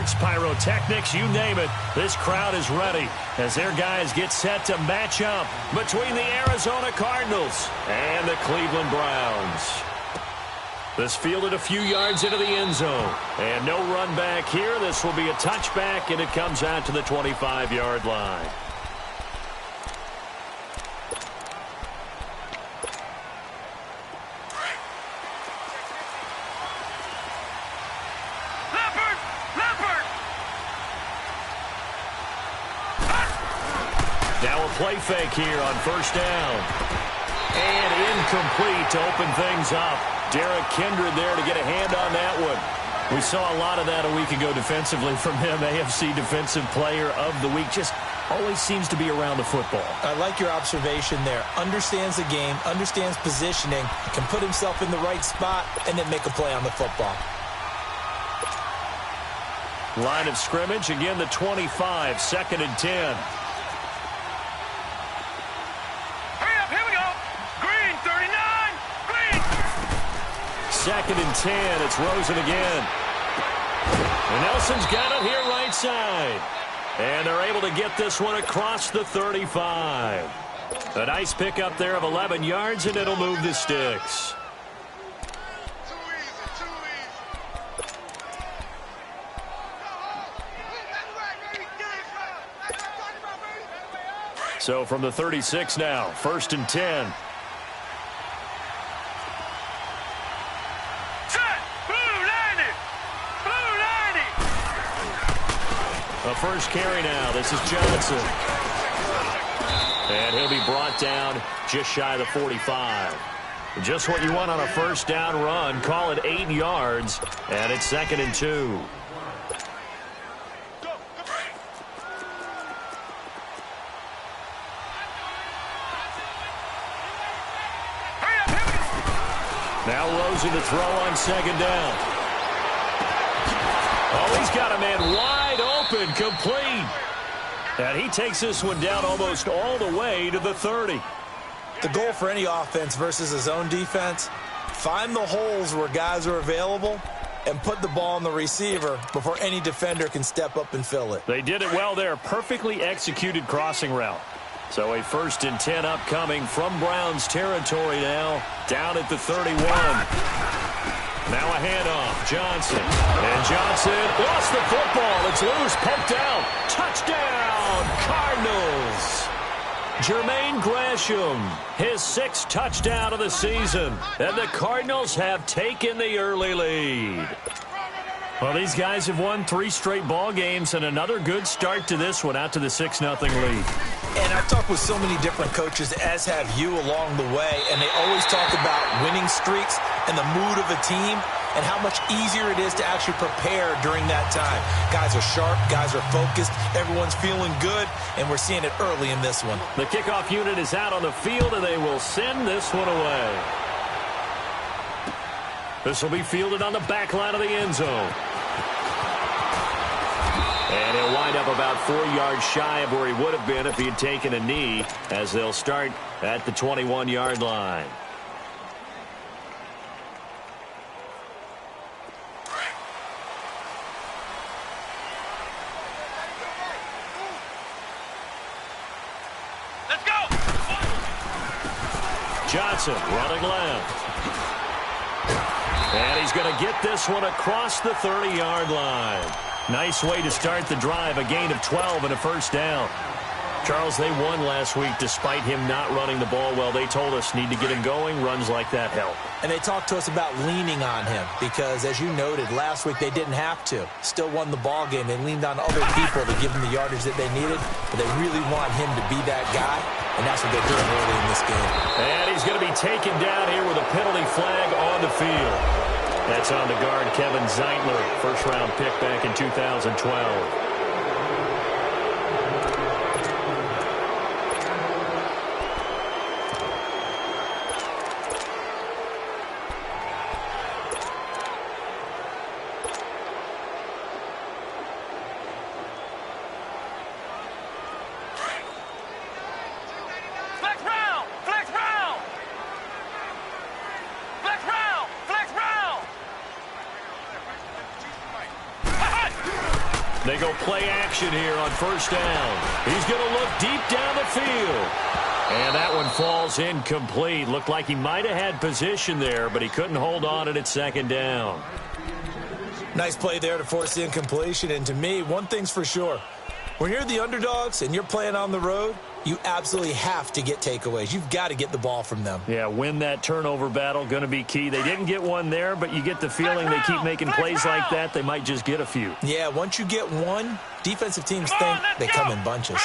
fireworks, pyrotechnics, you name it. This crowd is ready as their guys get set to match up between the Arizona Cardinals and the Cleveland Browns. This fielded a few yards into the end zone. And no run back here. This will be a touchback, and it comes out to the 25-yard line. Now a play fake here on first down. And incomplete to open things up. Derek Kindred there to get a hand on that one. We saw a lot of that a week ago defensively from him. AFC Defensive Player of the Week. Just always seems to be around the football. I like your observation there. Understands the game, understands positioning, can put himself in the right spot, and then make a play on the football. Line of scrimmage, again the 25, 2nd and 10. Second and 10. It's Rosen again. And Nelson's got it here right side. And they're able to get this one across the 35. A nice pickup there of 11 yards, and it'll move the sticks. So from the 36 now, 1st and 10. A first carry now. This is Johnson. And he'll be brought down just shy of the 45. Just what you want on a first down run. Call it 8 yards. And it's 2nd and 2. Now Rosen to throw on 2nd down. Oh, he's got a man wide open, complete. And he takes this one down almost all the way to the 30. The goal for any offense versus a zone defense, find the holes where guys are available and put the ball on the receiver before any defender can step up and fill it. They did it well there. Perfectly executed crossing route. So a 1st and 10 upcoming from Browns territory now, down at the 31. Now a handoff. Johnson. And Johnson lost the football. It's loose. Poked out. Touchdown, Cardinals. Jermaine Gresham, his 6th touchdown of the season. And the Cardinals have taken the early lead. Well, these guys have won 3 straight ball games, and another good start to this one, out to the 6-0 lead. And I've talked with so many different coaches, as have you along the way, and they always talk about winning streaks and the mood of a team and how much easier it is to actually prepare during that time. Guys are sharp, guys are focused, everyone's feeling good, and we're seeing it early in this one. The kickoff unit is out on the field, and they will send this one away. This will be fielded on the back line of the end zone. And he'll wind up about 4 yards shy of where he would have been if he had taken a knee, as they'll start at the 21-yard line. Let's go! Johnson running left. And he's going to get this one across the 30-yard line. Nice way to start the drive, a gain of 12 and a first down. Charles, they won last week despite him not running the ball well. They told us need to get him going. Runs like that help. And they talked to us about leaning on him because, as you noted, last week they didn't have to. Still won the ball game. They leaned on other people to give them the yardage that they needed, but they really want him to be that guy, and that's what they're doing early in this game. And he's going to be taken down here with a penalty flag on the field. That's on the guard, Kevin Zeitler, first-round pick back in 2012. They go play action here on first down. He's going to look deep down the field. And that one falls incomplete. Looked like he might have had position there, but he couldn't hold on at second down. Nice play there to force the incompletion. And to me, one thing's for sure. When you're the underdogs and you're playing on the road, you absolutely have to get takeaways. You've got to get the ball from them. Yeah, win that turnover battle, going to be key. They didn't get one there, but you get the feeling they keep making plays like that, they might just get a few. Yeah, once you get one, defensive teams think they come in bunches.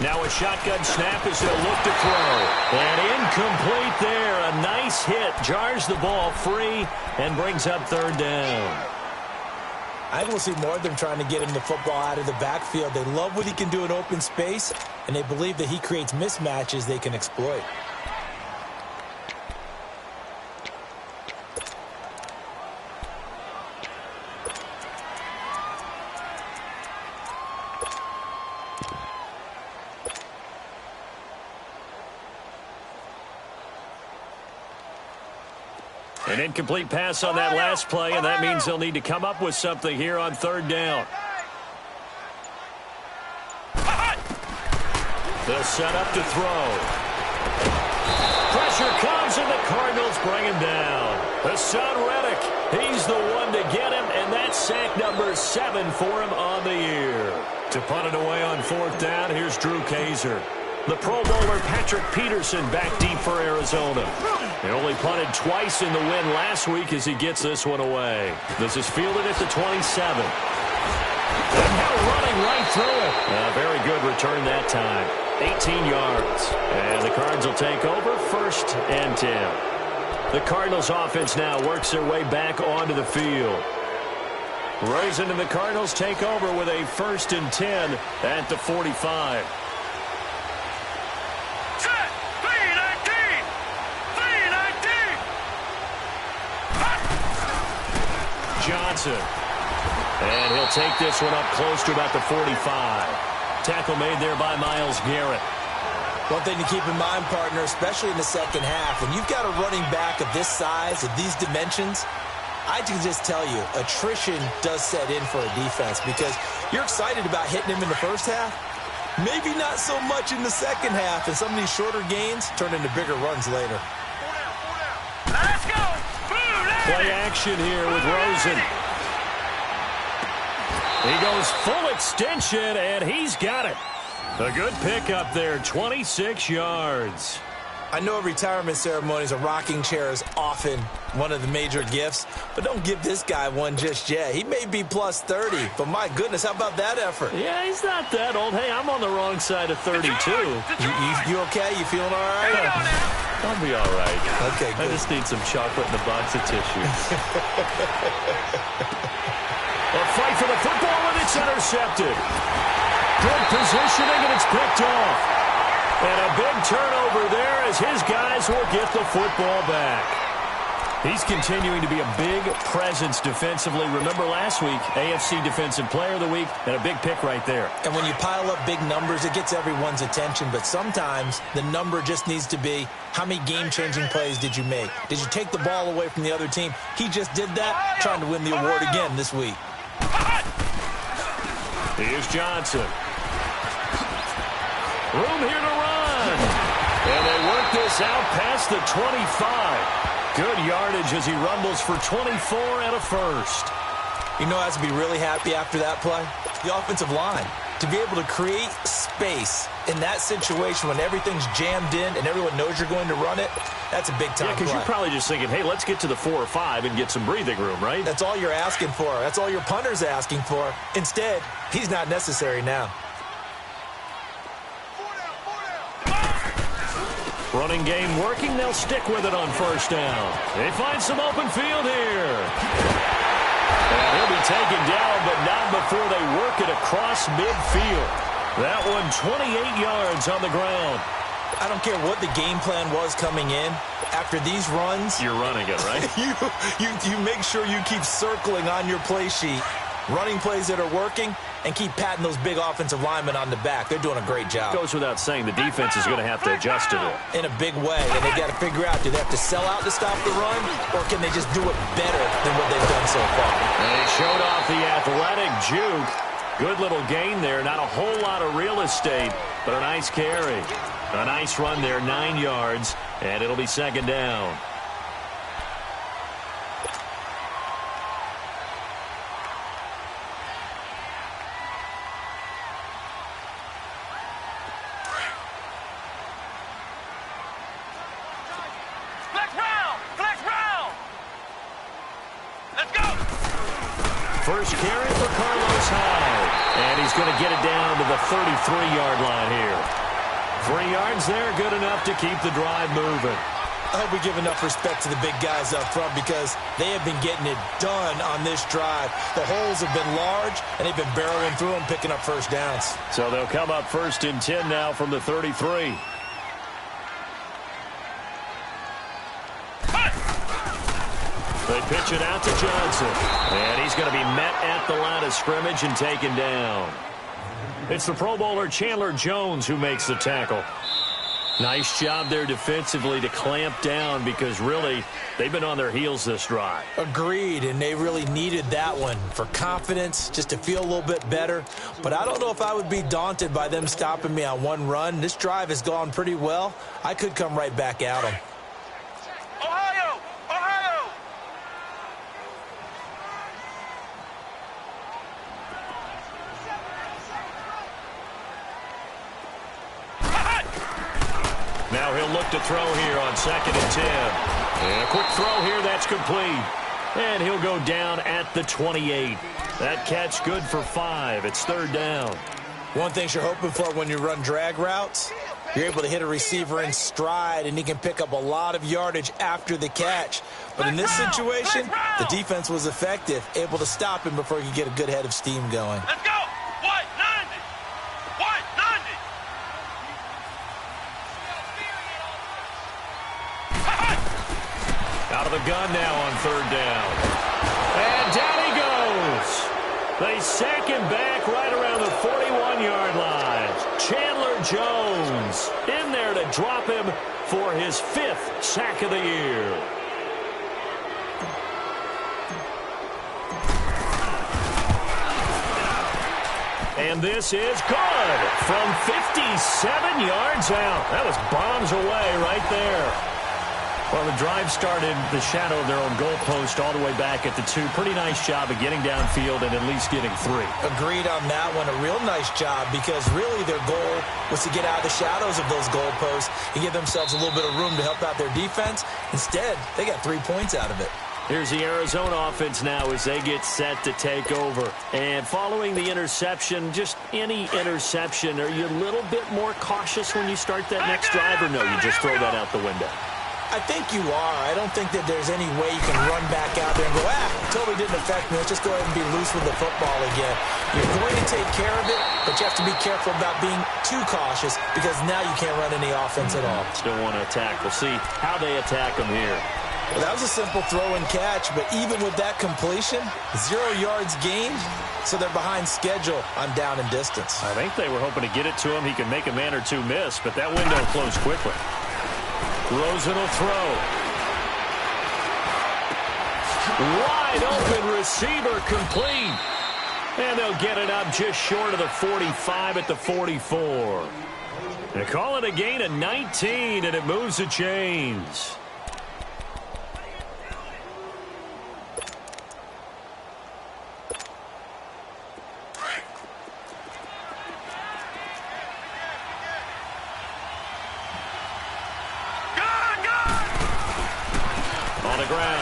Now a shotgun snap as they'll look to throw. And incomplete there. A nice hit. Jars the ball free and brings up third down. I will see more of them trying to get him the football out of the backfield. They love what he can do in open space, and they believe that he creates mismatches they can exploit. An incomplete pass on that last play, and that means they'll need to come up with something here on third down. They'll set up to throw. Pressure comes, and the Cardinals bring him down. Hassan Reddick, he's the one to get him, and that's sack number 7 for him on the year. To punt it away on fourth down, here's Drew Kaiser. The Pro Bowler Patrick Peterson back deep for Arizona. He only punted twice in the win last week as he gets this one away. This is fielded at the 27. And now running right through it. A very good return that time. 18 yards. And the Cards will take over first and 10. The Cardinals offense now works their way back onto the field. Rosen and the Cardinals take over with a first and 10 at the 45. Johnson. And he'll take this one up close to about the 45. Tackle made there by Myles Garrett. One thing to keep in mind, partner, especially in the second half, when you've got a running back of this size, of these dimensions, I can just tell you, attrition does set in for a defense because you're excited about hitting him in the first half. Maybe not so much in the second half, and some of these shorter gains turn into bigger runs later. Let's go! Play action here with Rosen. He goes full extension, and he's got it. A good pickup there, 26 yards. I know retirement ceremonies, a rocking chair is often one of the major gifts, but don't give this guy one just yet. He may be plus 30, but my goodness, how about that effort? Yeah, he's not that old. Hey, I'm on the wrong side of 32. You okay? You feeling all right? I'll be all right. Okay, good. I just need some chocolate and a box of tissues. A fight for the football, and it's intercepted. Good positioning, and it's picked off. And a big turnover there as his guys will get the football back. He's continuing to be a big presence defensively. Remember last week, AFC Defensive Player of the Week, and a big pick right there. And when you pile up big numbers, it gets everyone's attention. But sometimes the number just needs to be, how many game-changing plays did you make? Did you take the ball away from the other team? He just did that, trying to win the award again this week. Here's Johnson. Room here to run. And they work this out past the 25. Good yardage as he rumbles for 24 and a first. You know, has to be really happy after that play. The offensive line. To be able to create space in that situation when everything's jammed in and everyone knows you're going to run it, that's a big-time play. Yeah, because you're probably just thinking, hey, let's get to the 4 or 5 and get some breathing room, right? That's all you're asking for. That's all your punter's asking for. Instead, he's not necessary now. Running game working. They'll stick with it on first down. They find some open field here. And he'll be taken down, but not before they work it across midfield. That one 28 yards on the ground. I don't care what the game plan was coming in. After these runs, you're running it, right? you make sure you keep circling on your play sheet running plays that are working, and keep patting those big offensive linemen on the back. They're doing a great job. Goes without saying the defense is going to have to adjust to it. In a big way, and they've got to figure out, do they have to sell out to stop the run, or can they just do it better than what they've done so far? And he showed off the athletic juke. Good little gain there. Not a whole lot of real estate, but a nice carry. A nice run there, 9 yards, and it'll be second down. First carry for Carlos Hyde. And he's going to get it down to the 33-yard line here. 3 yards there, good enough to keep the drive moving. I hope we give enough respect to the big guys up front because they have been getting it done on this drive. The holes have been large, and they've been barreling through them, picking up first downs. So they'll come up first and 10 now from the 33. They pitch it out to Johnson. And he's going to be met at the line of scrimmage and taken down. It's the Pro Bowler Chandler Jones who makes the tackle. Nice job there defensively to clamp down because really they've been on their heels this drive. Agreed, and they really needed that one for confidence, just to feel a little bit better. But I don't know if I would be daunted by them stopping me on one run. This drive has gone pretty well. I could come right back at them. Now he'll look to throw here on 2nd and 10. And a quick throw here, that's complete. And he'll go down at the 28. That catch good for 5. It's 3rd down. One thing you're hoping for when you run drag routes, you're able to hit a receiver in stride, and he can pick up a lot of yardage after the catch. But in this situation, the defense was effective, able to stop him before he could get a good head of steam going. Let's go! White 90! White 90! Out of the gun now on 3rd down. And down he goes. They sack him back right around the 41-yard line. Chandler Jones in there to drop him for his 5th sack of the year. And this is good from 57 yards out. That was bombs away right there. Well, the drive started the shadow of their own goalpost all the way back at the 2. Pretty nice job of getting downfield and at least getting 3. Agreed on that one. A real nice job because really their goal was to get out of the shadows of those goalposts and give themselves a little bit of room to help out their defense. Instead, they got 3 points out of it. Here's the Arizona offense now as they get set to take over. And following the interception, just any interception, are you a little bit more cautious when you start that next drive, or no, you just throw that out the window? I think you are. I don't think that there's any way you can run back out there and go, totally didn't affect me. Let's just go ahead and be loose with the football again. You're going to take care of it, but you have to be careful about being too cautious because now you can't run any offense at all. Still want to attack. We'll see how they attack them here. Well, that was a simple throw and catch, but even with that completion, 0 yards gained, so they're behind schedule on down and distance. I think they were hoping to get it to him. He can make a man or two miss, but that window closed quickly. Rosen will throw. Wide open receiver complete. And they'll get it up just short of the 45 at the 44. They call it a gain of 19, and it moves the chains.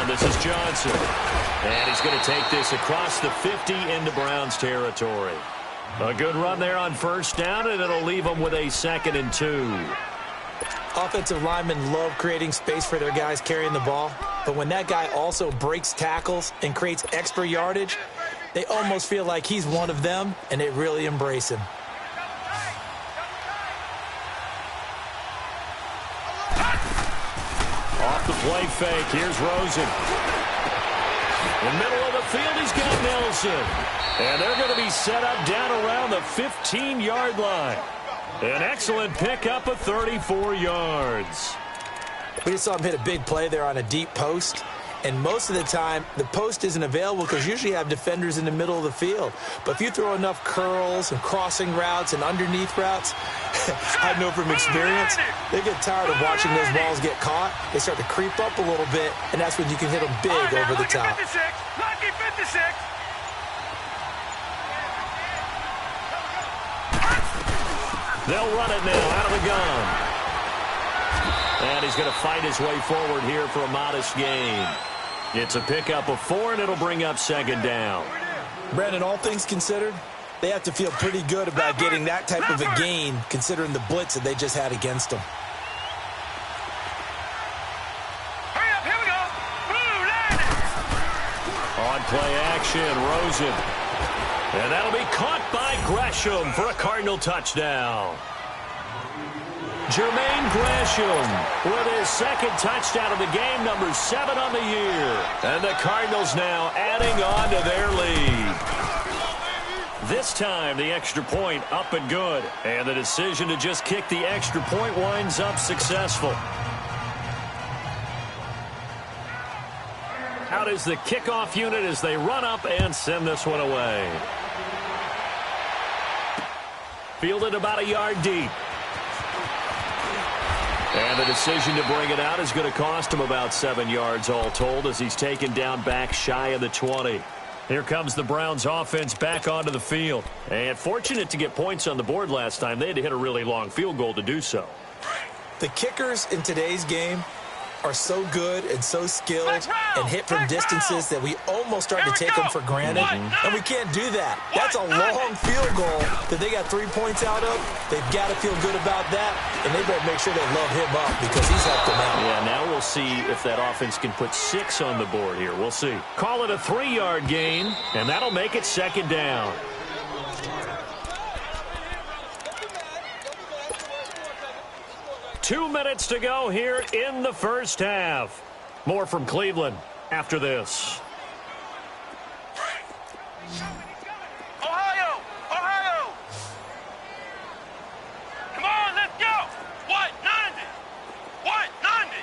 This is Johnson. And he's going to take this across the 50 into Browns territory. A good run there on 1st down, and it'll leave them with a 2nd and 2. Offensive linemen love creating space for their guys carrying the ball. But when that guy also breaks tackles and creates extra yardage, they almost feel like he's one of them, and they really embrace him. Off the play fake, here's Rosen. In the middle of the field, he's got Nelson. And they're going to be set up down around the 15-yard line. An excellent pickup of 34 yards. We just saw him hit a big play there on a deep post. And most of the time, the post isn't available because usually you have defenders in the middle of the field. But if you throw enough curls and crossing routes and underneath routes, I know from experience, they get tired of watching those balls get caught. They start to creep up a little bit, and that's when you can hit them big over the top. 56, lucky 56. They'll run it now out of the gun. And he's going to fight his way forward here for a modest gain. It's a pickup of 4, and it'll bring up second down. Brandon, all things considered, they have to feel pretty good about getting that type of a gain considering the blitz that they just had against them. Hurry up, here we go. Blue line. On play action, Rosen. And that'll be caught by Gresham for a Cardinal touchdown. Jermaine Gresham with his second touchdown of the game, number 7 on the year. And the Cardinals now adding on to their lead. This time, the extra point up and good. And the decision to just kick the extra point winds up successful. Out is the kickoff unit as they run up and send this one away. Fielded about a yard deep. And the decision to bring it out is going to cost him about 7 yards all told as he's taken down back shy of the 20. Here comes the Browns offense back onto the field. And fortunate to get points on the board last time. They had to hit a really long field goal to do so. The kickers in today's game are so good and so skilled and hit from distances that we almost start to take them for granted. And we can't do that. That's a long field goal that they got 3 points out of. They've got to feel good about that, and they better make sure they love him up because he's helped them out. Yeah, now we'll see if that offense can put 6 on the board here. We'll see. Call it a 3-yard gain, and that'll make it second down. Two minutes to go here in the first half. More from Cleveland after this. Ohio, Ohio. Come on, let's go. What, 90? What, 90?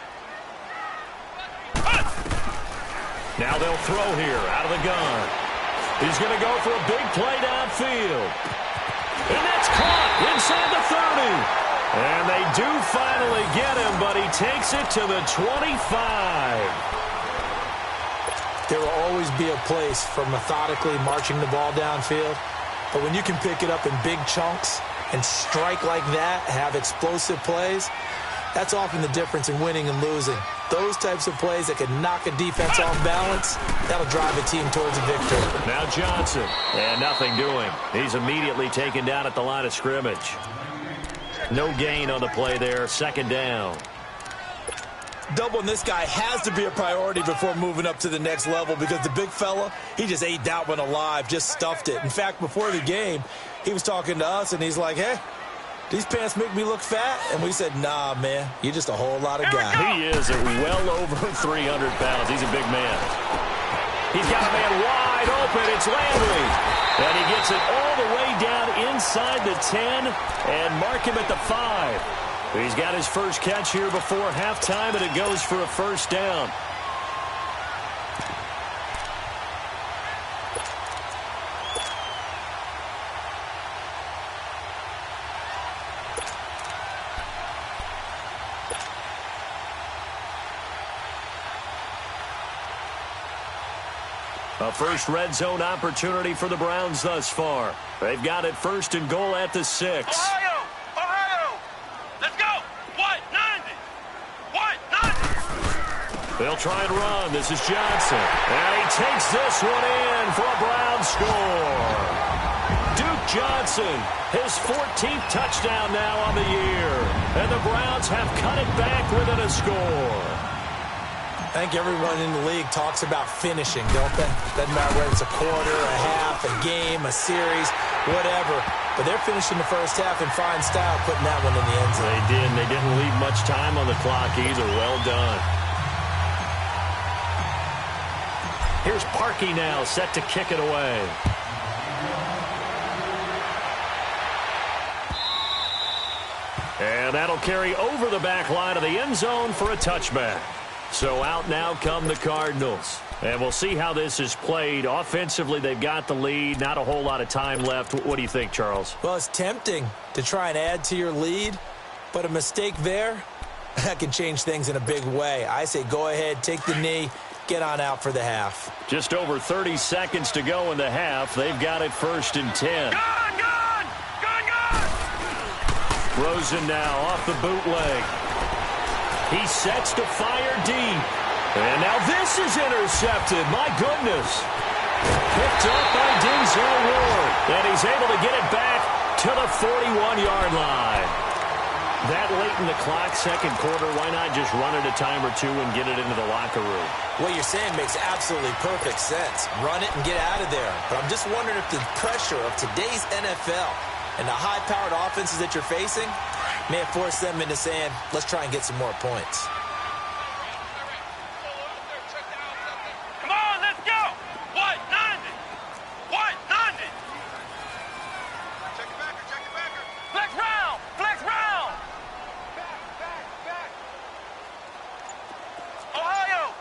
Now they'll throw here out of the gun. He's going to go for a big play downfield. And that's caught inside the 30. And they do finally get him, but he takes it to the 25. There will always be a place for methodically marching the ball downfield. But when you can pick it up in big chunks and strike like that, have explosive plays, that's often the difference in winning and losing. Those types of plays that can knock a defense off balance, that'll drive a team towards a victory. Now Johnson, and nothing doing. He's immediately taken down at the line of scrimmage. No gain on the play there, second down. Doubling this guy has to be a priority before moving up to the next level because the big fella, he just ate that one alive, just stuffed it. In fact, before the game, he was talking to us, and he's like, hey, these pants make me look fat? And we said, nah, man, you're just a whole lot of guy. He is at well over 300 pounds. He's a big man. He's got a man wide open. It's Landry. And he gets it all the way down inside the 10 and mark him at the 5. He's got his first catch here before halftime, and it goes for a first down. A first red zone opportunity for the Browns thus far. They've got it first and goal at the 6. Ohio, Ohio. Let's go. What, 90? What, 90? They'll try and run. This is Johnson. And he takes this one in for a Browns score. Duke Johnson, his 14th touchdown now on the year. And the Browns have cut it back within a score. I think everyone in the league talks about finishing, don't they? Doesn't matter whether it's a quarter, a half, a game, a series, whatever. But they're finishing the first half in fine style, putting that one in the end zone. They did. They didn't leave much time on the clock either. Well done. Here's Parkey now, set to kick it away. And that'll carry over the back line of the end zone for a touchback. So out now come the Cardinals. And we'll see how this is played. Offensively, they've got the lead. Not a whole lot of time left. What do you think, Charles? Well, it's tempting to try and add to your lead, but a mistake there, that can change things in a big way. I say go ahead, take the knee, get on out for the half. Just over 30 seconds to go in the half. They've got it 1st and 10. Gun! Rosen now off the bootleg. He sets to fire deep. And now this is intercepted. My goodness. Picked up by Denzel Ward. And he's able to get it back to the 41-yard line. That late in the clock, second quarter, why not just run it a time or two and get it into the locker room? What you're saying makes absolutely perfect sense. Run it and get out of there. But I'm just wondering if the pressure of today's NFL and the high-powered offenses that you're facing may have forced them into saying, let's try and get some more points. Come on, let's go! What? 90! What? 90! Check it backer. Flex round! Back. Ohio!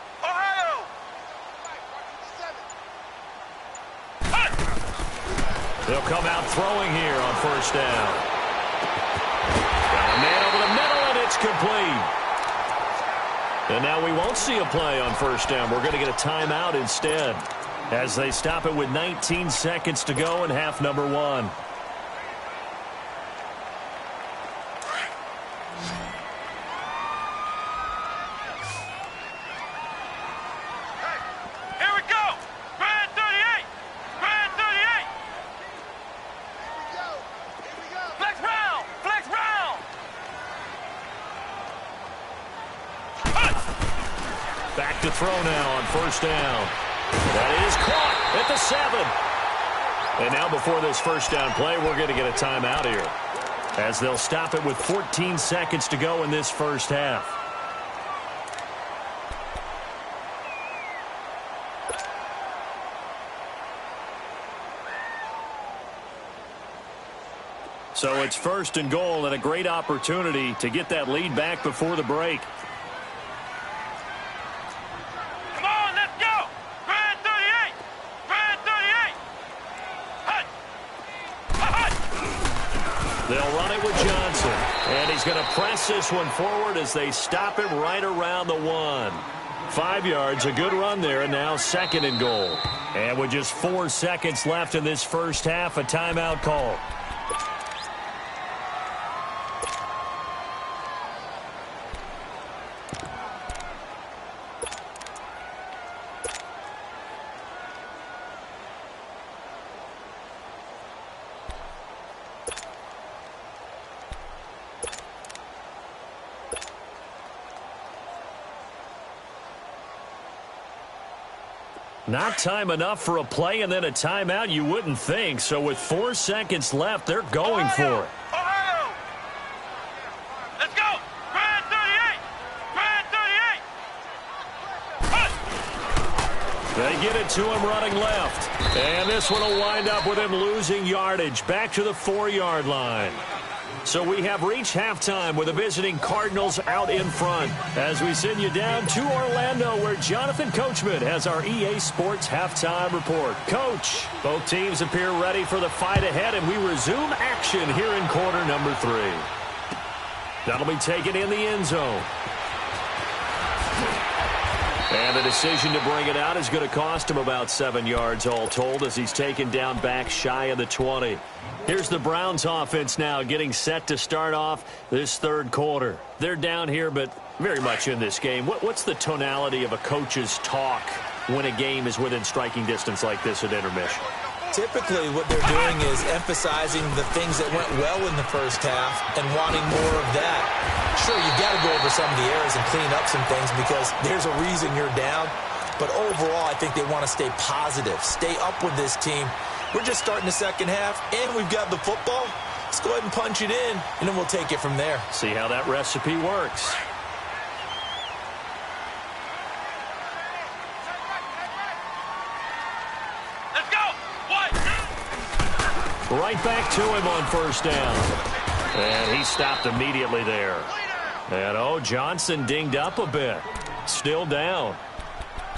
They'll come out throwing here on 1st down. Got a man over the middle, and it's complete. And now we won't see a play on 1st down. We're going to get a timeout instead as they stop it with 19 seconds to go in half number 1. Here we go! Grand 38! Grand 38! Here we go! Flex round! Back to throw now on 1st down. That is caught at the 7. And now before this 1st down play, we're going to get a timeout here as they'll stop it with 14 seconds to go in this 1st half. So it's 1st and goal and a great opportunity to get that lead back before the break. Come on, let's go! Grand 38! Grand 38! They'll run it with Johnson. And he's going to press this one forward as they stop it right around the 1. 5 yards, a good run there, and now 2nd and goal. And with just 4 seconds left in this 1st half, a timeout call. Not time enough for a play and then a timeout, you wouldn't think. So with 4 seconds left, they're going for it. Ohio! Let's go! Grand 38! Grand 38! They get it to him running left. And this one will wind up with him losing yardage back to the 4-yard line. So we have reached halftime with the visiting Cardinals out in front as we send you down to Orlando where Jonathan Coachman has our EA Sports halftime report. Coach, both teams appear ready for the fight ahead, and we resume action here in quarter number 3. That'll be taken in the end zone. And the decision to bring it out is going to cost him about 7 yards all told as he's taken down back shy of the 20. Here's the Browns offense now getting set to start off this 3rd quarter. They're down here, but very much in this game. What's the tonality of a coach's talk when a game is within striking distance like this at intermission? Typically, what they're doing is emphasizing the things that went well in the 1st half and wanting more of that. Sure, you've got to go over some of the errors and clean up some things because there's a reason you're down. But overall, I think they want to stay positive, stay up with this team. We're just starting the 2nd half, and we've got the football. Let's go ahead and punch it in, and then we'll take it from there. See how that recipe works. Right back to him on first down. And he stopped immediately there. And, Johnson dinged up a bit. Still down.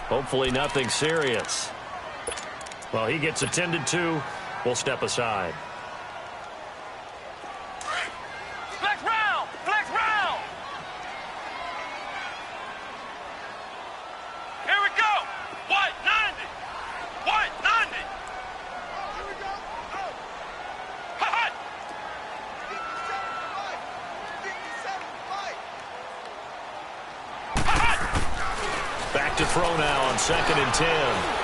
Hopefully nothing serious. Well, he gets attended to. We'll step aside. Flex round! Flex round! Here we go! White 90! White 90! Here we go! Hot! 57 fight! Back to throw now on 2nd and 10.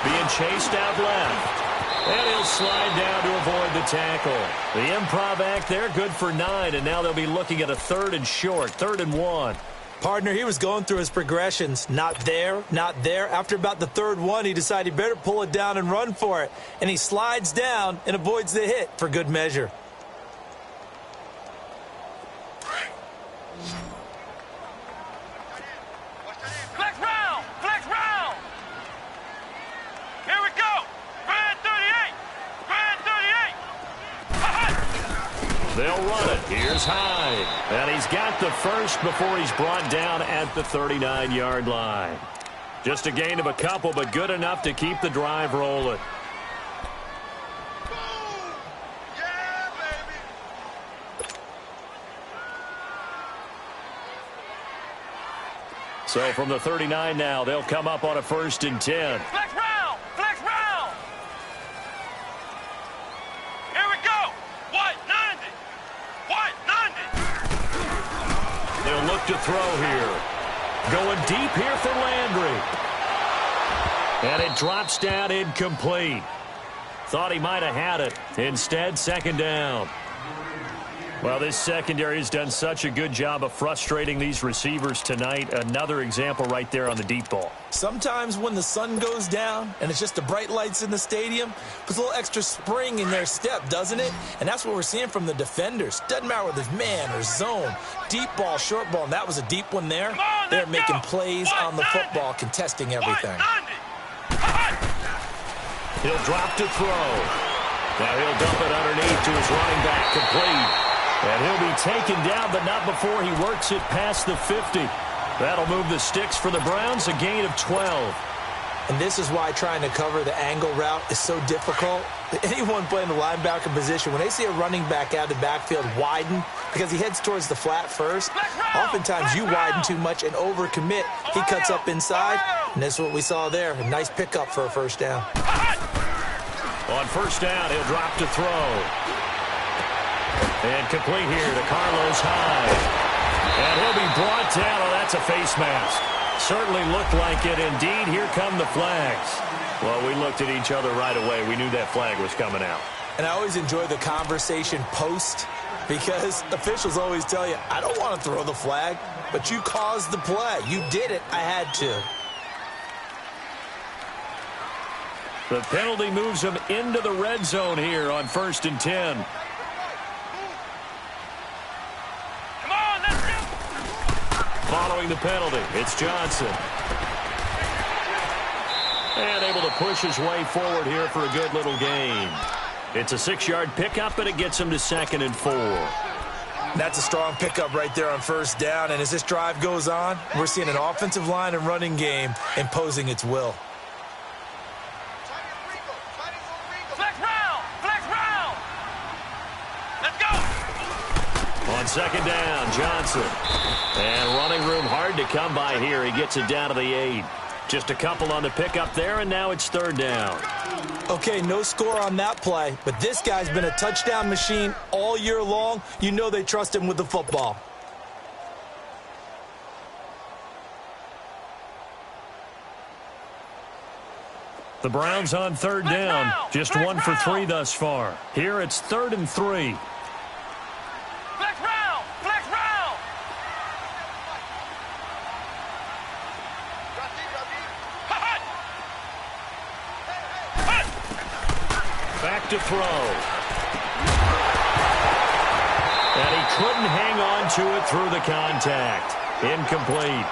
Being chased out left. And he'll slide down to avoid the tackle. The improv act there, good for 9, and now they'll be looking at a 3rd and short, 3rd and 1. Partner, he was going through his progressions. Not there, not there. After about the 3rd one, he decided he better pull it down and run for it. And he slides down and avoids the hit for good measure. Flex round! Flex round! Here we go! Grand 38! Grand 38! Hot! They'll run it. Here's Hyde. And he's got the first before he's brought down at the 39-yard line. Just a gain of a couple, but good enough to keep the drive rolling. Boom! Yeah, baby! So from the 39 now, they'll come up on a 1st and 10. Flex round! Flex round! Here we go! White 90! White 90! They'll look to throw here. Going deep here for Landry. And it drops down incomplete. Thought he might have had it. Instead, 2nd down. Well, this secondary has done such a good job of frustrating these receivers tonight. Another example right there on the deep ball. Sometimes when the sun goes down and it's just the bright lights in the stadium, puts a little extra spring in their step, doesn't it? And that's what we're seeing from the defenders. Doesn't matter whether it's man or zone, deep ball, short ball, and that was a deep one there. They're making plays on the football, contesting everything. He'll drop to throw. Now he'll dump it underneath to his running back, complete. And he'll be taken down, but not before he works it past the 50. That'll move the sticks for the Browns, a gain of 12. And this is why trying to cover the angle route is so difficult. Anyone playing the linebacker position, when they see a running back out of the backfield widen, because he heads towards the flat first, oftentimes you widen too much and overcommit. He cuts up inside, and that's what we saw there. A nice pickup for a 1st down. On 1st down, he'll drop to throw. And complete here to Carlos Hyde. And he'll be brought down. Oh, that's a face mask. Certainly looked like it. Indeed, here come the flags. Well, we looked at each other right away. We knew that flag was coming out. And I always enjoy the conversation post, because officials always tell you, I don't want to throw the flag, but you caused the play. You did it. I had to. The penalty moves him into the red zone here on 1st and 10. Following the penalty, it's Johnson. And able to push his way forward here for a good little gain. It's a 6-yard pickup, and it gets him to 2nd and 4. That's a strong pickup right there on 1st down. And as this drive goes on, we're seeing an offensive line and running game imposing its will. Flex round! Flex round! Let's go! On 2nd down, Johnson. And running room hard to come by here. He gets it down to the 8. Just a couple on the pickup there, and now it's 3rd down. Okay, no score on that play, but this guy's been a touchdown machine all year long. You know they trust him with the football. The Browns on 3rd down. Just 1 for 3 thus far. Here it's 3rd and 3. Flex round! Flex round! Back to throw. And he couldn't hang on to it through the contact. Incomplete.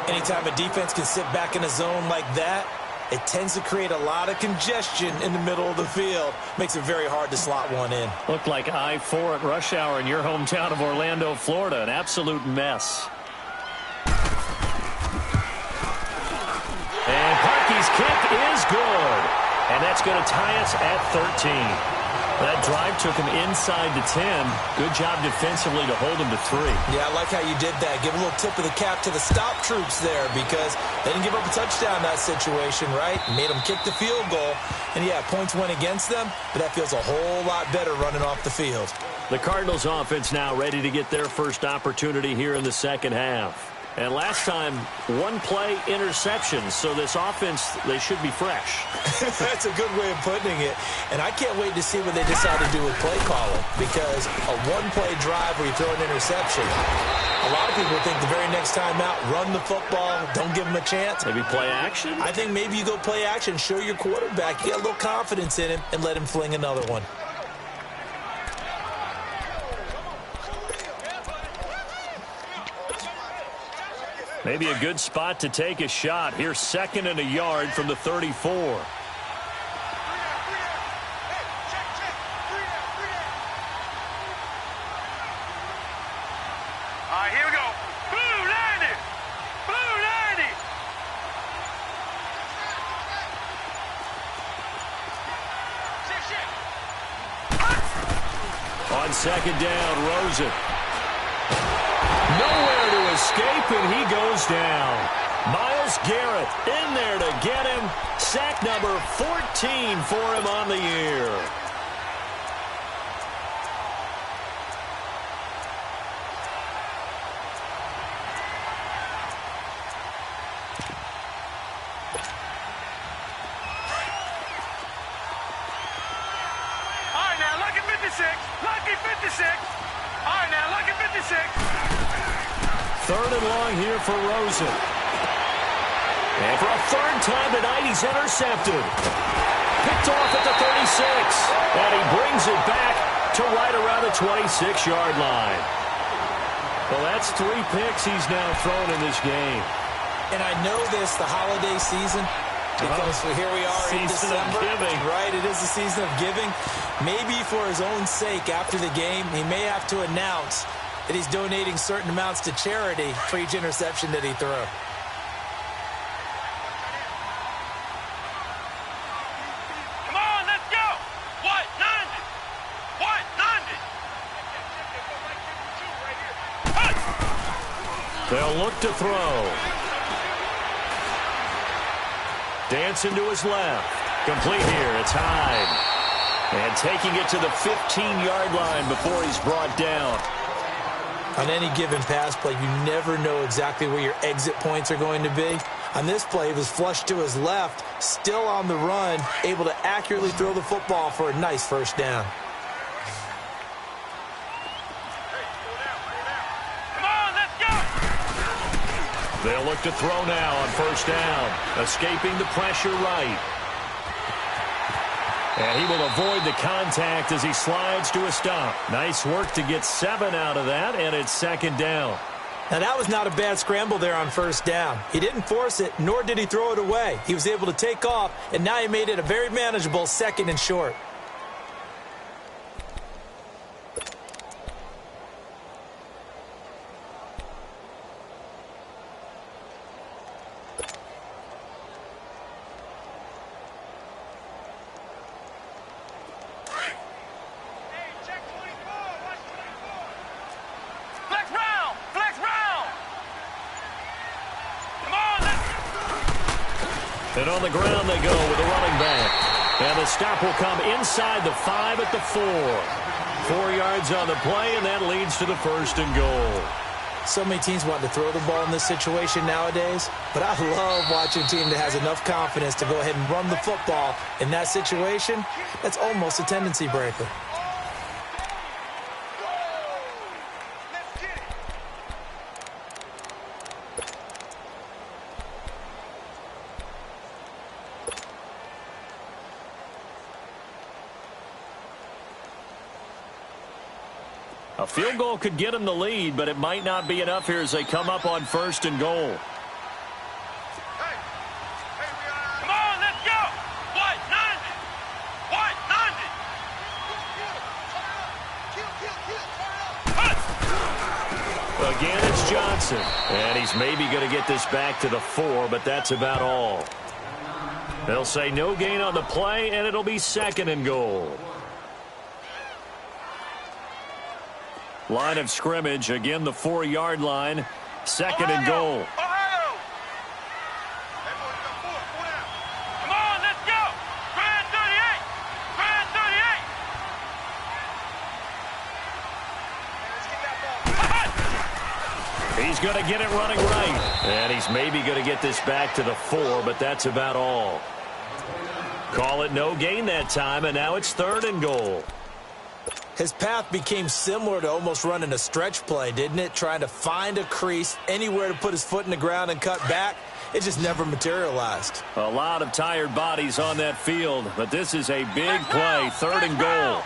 Anytime a defense can sit back in a zone like that, it tends to create a lot of congestion in the middle of the field. Makes it very hard to slot one in. Looked like I-4 at rush hour in your hometown of Orlando, Florida. An absolute mess. And Parkey's kick is good. And that's going to tie us at 13. That drive took him inside the 10. Good job defensively to hold him to 3. Yeah, I like how you did that. Give a little tip of the cap to the stop troops there because they didn't give up a touchdown in that situation, right? Made them kick the field goal. And, yeah, points went against them, but that feels a whole lot better running off the field. The Cardinals offense now ready to get their first opportunity here in the second half. And last time, one-play interception. So this offense, they should be fresh. That's a good way of putting it. And I can't wait to see what they decide to do with play calling. Because a one-play drive where you throw an interception, a lot of people think the very next time out, run the football, don't give them a chance. Maybe play action? I think maybe you go play action, show your quarterback, you get a little confidence in him, and let him fling another one. Maybe a good spot to take a shot. Here's 2nd and a yard from the 34. All right, here we go. Blue 90. Blue 90. On 2nd down, Rosen. Nowhere to escape, and he goes down. Myles Garrett in there to get him. Sack number 14 for him on the year. All right, now, lucky 56. Lucky 56. All right, now, lucky 56. 3rd and long here for Rosen. And for a 3rd time tonight, he's intercepted. Picked off at the 36. And he brings it back to right around the 26-yard line. Well, that's 3 picks he's now thrown in this game. And I know this, the holiday season, because here we are in Season December. of giving. Right, it is the season of giving. Maybe for his own sake after the game, he may have to announce that he's donating certain amounts to charity for each interception that he threw. Come on, let's go. What? 90. What? 90. They'll look to throw. Dancing to his left. Complete here. It's Hyde. And taking it to the 15-yard line before he's brought down. On any given pass play, you never know exactly where your exit points are going to be. On this play, he was flushed to his left, still on the run, able to accurately throw the football for a nice first down. Come on, let's go. They'll look to throw now on 1st down. Escaping the pressure right. And he will avoid the contact as he slides to a stop. Nice work to get 7 out of that, and it's 2nd down. Now, that was not a bad scramble there on 1st down. He didn't force it, nor did he throw it away. He was able to take off, and now he made it a very manageable 2nd and short. And on the ground they go with a running back. And the stop will come inside the 5 at the 4. 4 yards on the play, and that leads to the 1st and goal. So many teams want to throw the ball in this situation nowadays, but I love watching a team that has enough confidence to go ahead and run the football. In that situation, that's almost a tendency breaker. A field goal could get them the lead, but it might not be enough here as they come up on 1st and goal. Come on, Again, it's Johnson. And he's maybe going to get this back to the 4, but that's about all. They'll say no gain on the play, and it'll be 2nd and goal. Line of scrimmage, again, the 4-yard line. 2nd and goal. Come on, let's go. Grand 38. Grand 38. He's going to get it running right. And he's maybe going to get this back to the 4, but that's about all. Call it no gain that time, and now it's 3rd and goal. His path became similar to almost running a stretch play, didn't it? Trying to find a crease, anywhere to put his foot in the ground and cut back. It just never materialized. A lot of tired bodies on that field, but this is a big play, 3rd and goal.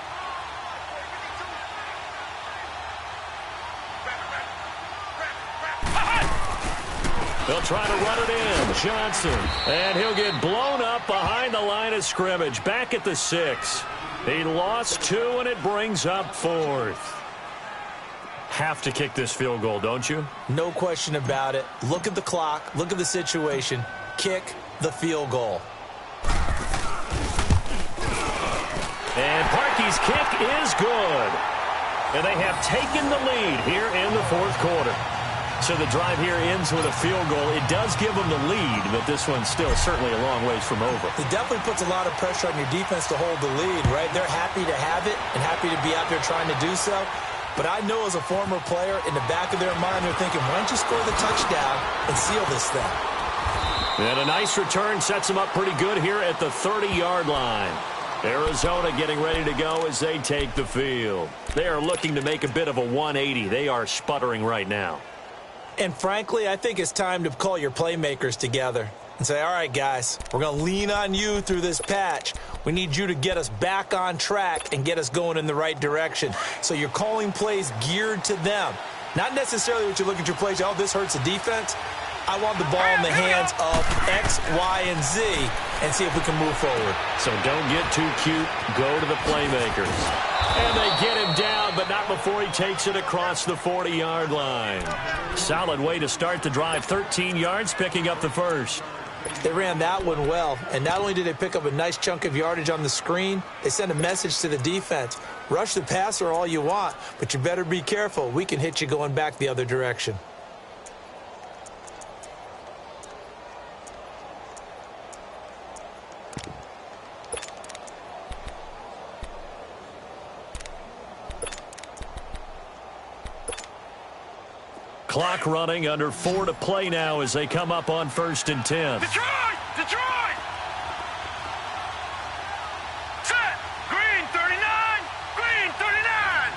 They'll try to run it in. Johnson. And he'll get blown up behind the line of scrimmage. Back at the 6. He lost 2, and it brings up 4th. Have to kick this field goal, don't you? No question about it. Look at the clock. Look at the situation. Kick the field goal. And Parkey's kick is good. And they have taken the lead here in the 4th quarter. So the drive here ends with a field goal. It does give them the lead, but this one's still certainly a long ways from over. It definitely puts a lot of pressure on your defense to hold the lead, right? They're happy to have it and happy to be out there trying to do so. But I know as a former player, in the back of their mind, they're thinking, why don't you score the touchdown and seal this thing? And a nice return sets them up pretty good here at the 30-yard line. Arizona getting ready to go as they take the field. They are looking to make a bit of a 180. They are sputtering right now. And frankly, I think it's time to call your playmakers together and say, all right, guys, we're going to lean on you through this patch. We need you to get us back on track and get us going in the right direction. So you're calling plays geared to them. Not necessarily what you look at your plays, oh, this hurts the defense. I want the ball in the hands of X, Y, and Z and see if we can move forward. So don't get too cute. Go to the playmakers. And they get him down, but not before he takes it across the 40-yard line. Solid way to start the drive. 13 yards, picking up the first. They ran that one well, and not only did they pick up a nice chunk of yardage on the screen, they sent a message to the defense. Rush the passer all you want, but you better be careful. We can hit you going back the other direction. Clock running, under 4 to play now as they come up on 1st and 10. Detroit! Detroit! Set! Green 39! Green 39!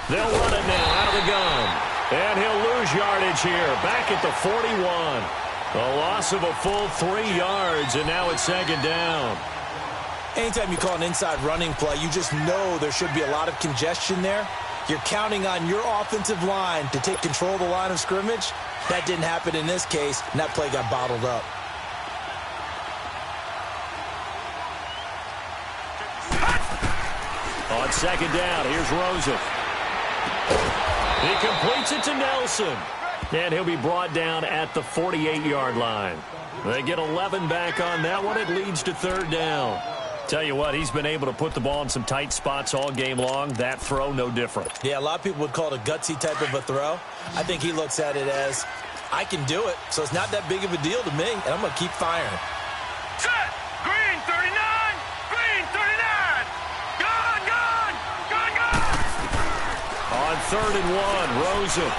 They'll run it now out of the gun. And he'll lose yardage here. Back at the 41. A loss of a full 3 yards, and now it's 2nd down. Anytime you call an inside running play, you just know there should be a lot of congestion there. You're counting on your offensive line to take control of the line of scrimmage. That didn't happen in this case, and that play got bottled up. On 2nd down, here's Rosen. He completes it to Nelson. And he'll be brought down at the 48-yard line. They get 11 back on that one. It leads to 3rd down. Tell you what, he's been able to put the ball in some tight spots all game long. That throw, no different. Yeah, a lot of people would call it a gutsy type of a throw. I think he looks at it as, I can do it, so it's not that big of a deal to me, and I'm going to keep firing. Set! Green 39! Green 39! Gone! Gone! Gone! Gone! On 3rd and 1, Rosen.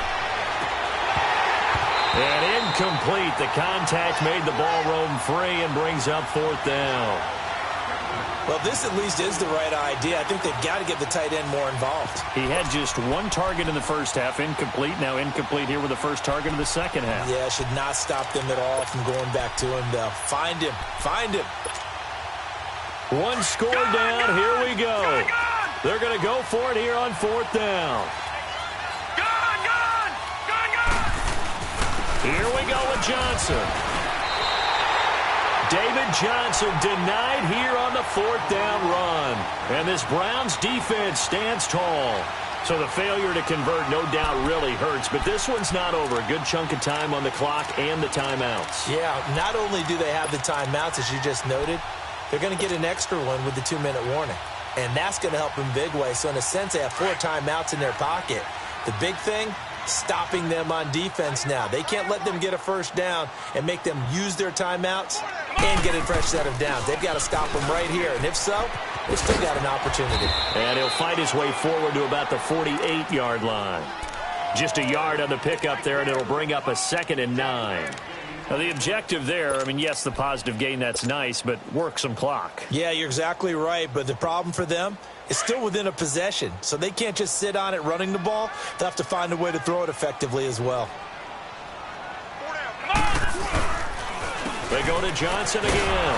And incomplete. The contact made the ball roam free and brings up 4th down. Well, this at least is the right idea. I think they've got to get the tight end more involved. He had just 1 target in the first half, incomplete. Now incomplete here with the first target of the second half. Yeah, should not stop them at all from going back to him, though. Find him. Find him. 1 score down. Here we go. They're going to go for it here on 4th down. Gone! Gone! Gone! Gone! Here we go with Johnson. David Johnson denied here on the 4th down run. And this Browns defense stands tall. So the failure to convert no doubt really hurts, but this one's not over. A good chunk of time on the clock and the timeouts. Yeah, not only do they have the timeouts, as you just noted, they're going to get an extra one with the 2-minute warning. And that's going to help them big way. So in a sense, they have 4 timeouts in their pocket. The big thing, stopping them on defense now. They can't let them get a first down and make them use their timeouts and get a fresh set of downs. They've got to stop them right here. And if so, they've still got an opportunity. And he'll fight his way forward to about the 48-yard line. Just a yard on the pickup there, and it'll bring up a 2nd and 9. Now, the objective there, I mean, yes, the positive gain, that's nice, but work some clock. Yeah, you're exactly right, but the problem for them is still within a possession, so they can't just sit on it running the ball. They'll have to find a way to throw it effectively as well. They go to Johnson again.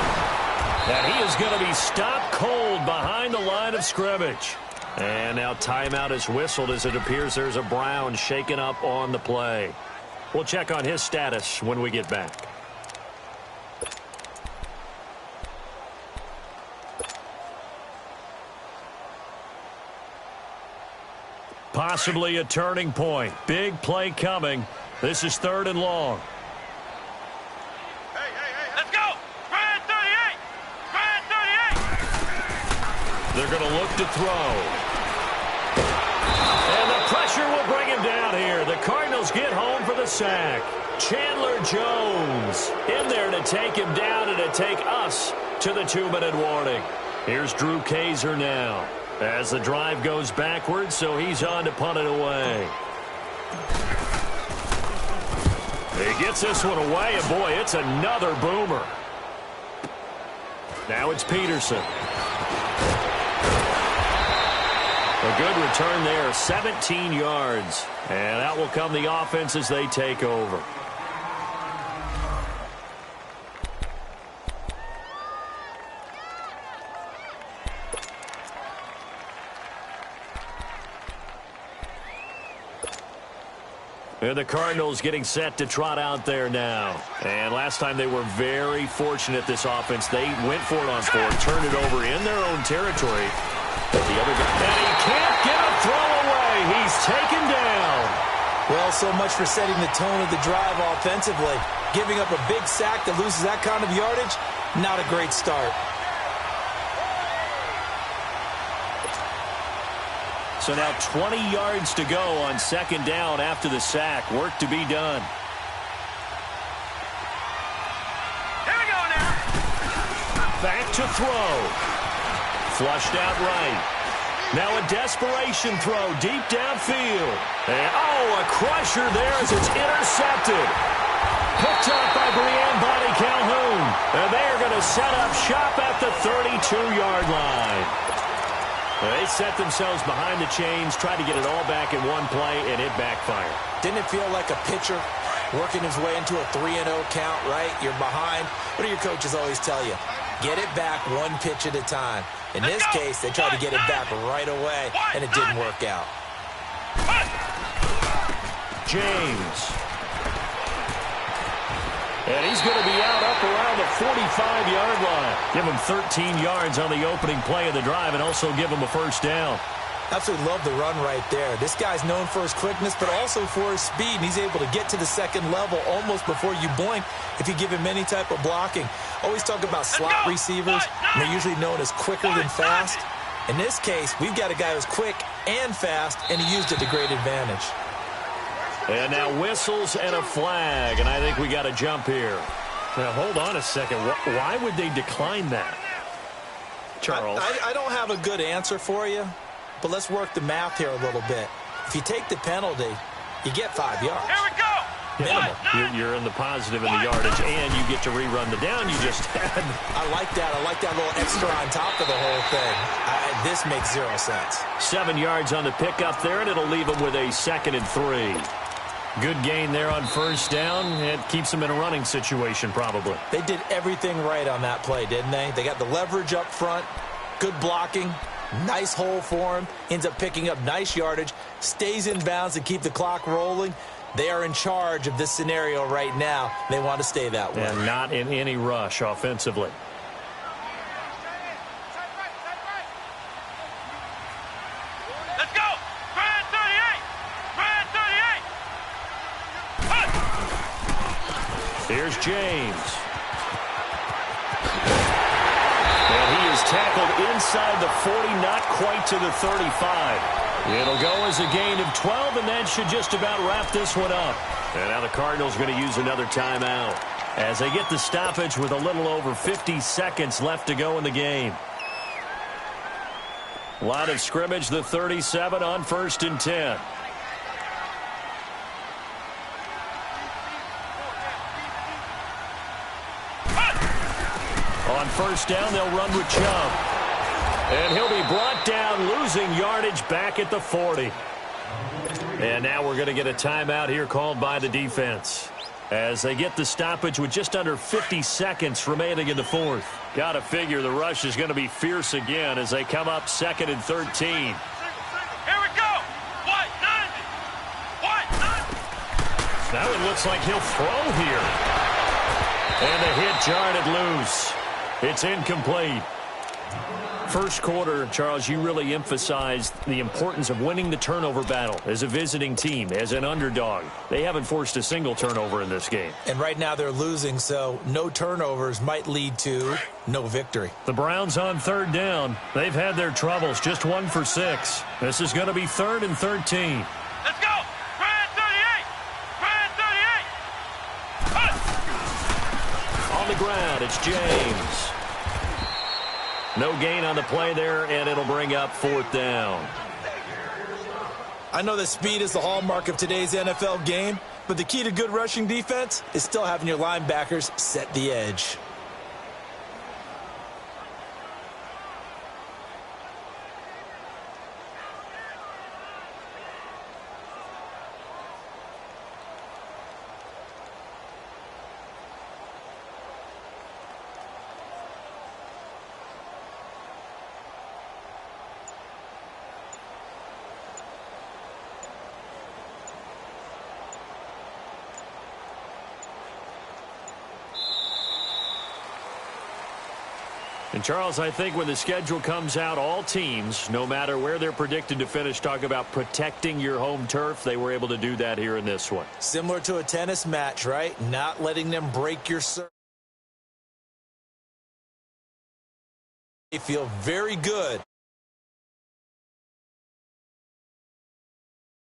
And he is going to be stopped cold behind the line of scrimmage. And now timeout is whistled as it appears there's a Brown shaken up on the play. We'll check on his status when we get back. Possibly a turning point. Big play coming. This is 3rd and long. Let's go! Spread 38! Spread 38! They're going to look to throw. And the pressure will bring him down here. The Cardinals get home for the sack. Chandler Jones in there to take him down and to take us to the 2-minute warning. Here's Drew Kaiser now as the drive goes backwards, so he's on to punt it away. He gets this one away, and boy, it's another boomer. Now it's Peterson. A good return there, 17 yards. And out will come the offense as they take over. And the Cardinals getting set to trot out there now. And last time they were very fortunate, this offense. They went for it on 4, turned it over in their own territory. But the other guy, and he can't get a throw away. He's taken down. Well, so much for setting the tone of the drive offensively. Giving up a big sack that loses that kind of yardage, not a great start. So now 20 yards to go on 2nd down after the sack. Work to be done. Here we go now! Back to throw. Flushed out right. Now a desperation throw deep downfield. And, a crusher there as it's intercepted. Picked up by Brianne Bonnie Calhoun. And they're going to set up shop at the 32-yard line. They set themselves behind the chains, tried to get it all back in one play, and it backfired. Didn't it feel like a pitcher working his way into a 3-0 count, right? You're behind. What do your coaches always tell you? Get it back one pitch at a time. In this case, they tried to get it back right away, and it didn't work out. James. And he's going to be out up around the 45-yard line. Give him 13 yards on the opening play of the drive and also give him a first down. Absolutely love the run right there. This guy's known for his quickness, but also for his speed. And he's able to get to the second level almost before you blink if you give him any type of blocking. Always talk about slot receivers, and they're usually known as quicker than fast. In this case, we've got a guy who's quick and fast, and he used it to great advantage. And now whistles and a flag, and I think we got to jump here. Now, hold on a second. Why would they decline that? Charles? I don't have a good answer for you, but let's work the math here a little bit. If you take the penalty, you get 5 yards. Here we go! Minimal. You're in the positive in the yardage, and you get to rerun the down you just had. I like that. I like that little extra on top of the whole thing. This makes 0 sense. 7 yards on the pickup there, and it'll leave them with a 2nd and 3. Good gain there on first down. It keeps them in a running situation, probably. They did everything right on that play, didn't they? They got the leverage up front, good blocking, nice hole for him, ends up picking up nice yardage, stays in bounds and keep the clock rolling. They are in charge of this scenario right now. They want to stay that way. And not in any rush offensively. Let's go! Spread Here's James. And he is tackled inside the 40, not quite to the 35. It'll go as a gain of 12, and that should just about wrap this one up. And now the Cardinals are going to use another timeout as they get the stoppage with a little over 50 seconds left to go in the game. Line of scrimmage, the 37 on 1st and 10. On 1st down, they'll run with Chubb. And he'll be brought down, losing yardage back at the 40. And now we're going to get a timeout here called by the defense as they get the stoppage with just under 50 seconds remaining in the 4th. Got to figure the rush is going to be fierce again as they come up 2nd and 13. Here we go. White 90. White 90. Now it looks like he'll throw here. And the hit jarred it loose. It's incomplete. First quarter, Charles, you really emphasized the importance of winning the turnover battle as a visiting team, as an underdog. They haven't forced a single turnover in this game. And right now they're losing, so no turnovers might lead to no victory. The Browns on 3rd down. They've had their troubles, just 1 for 6. This is going to be 3rd and 13. Let's go. Brand 38. Brand 38. On the ground, it's James. No gain on the play there, and it'll bring up 4th down. I know that speed is the hallmark of today's NFL game, but the key to good rushing defense is still having your linebackers set the edge. And, Charles, I think when the schedule comes out, all teams, no matter where they're predicted to finish, talk about protecting your home turf. They were able to do that here in this one. Similar to a tennis match, right? Not letting them break your serve. They feel very good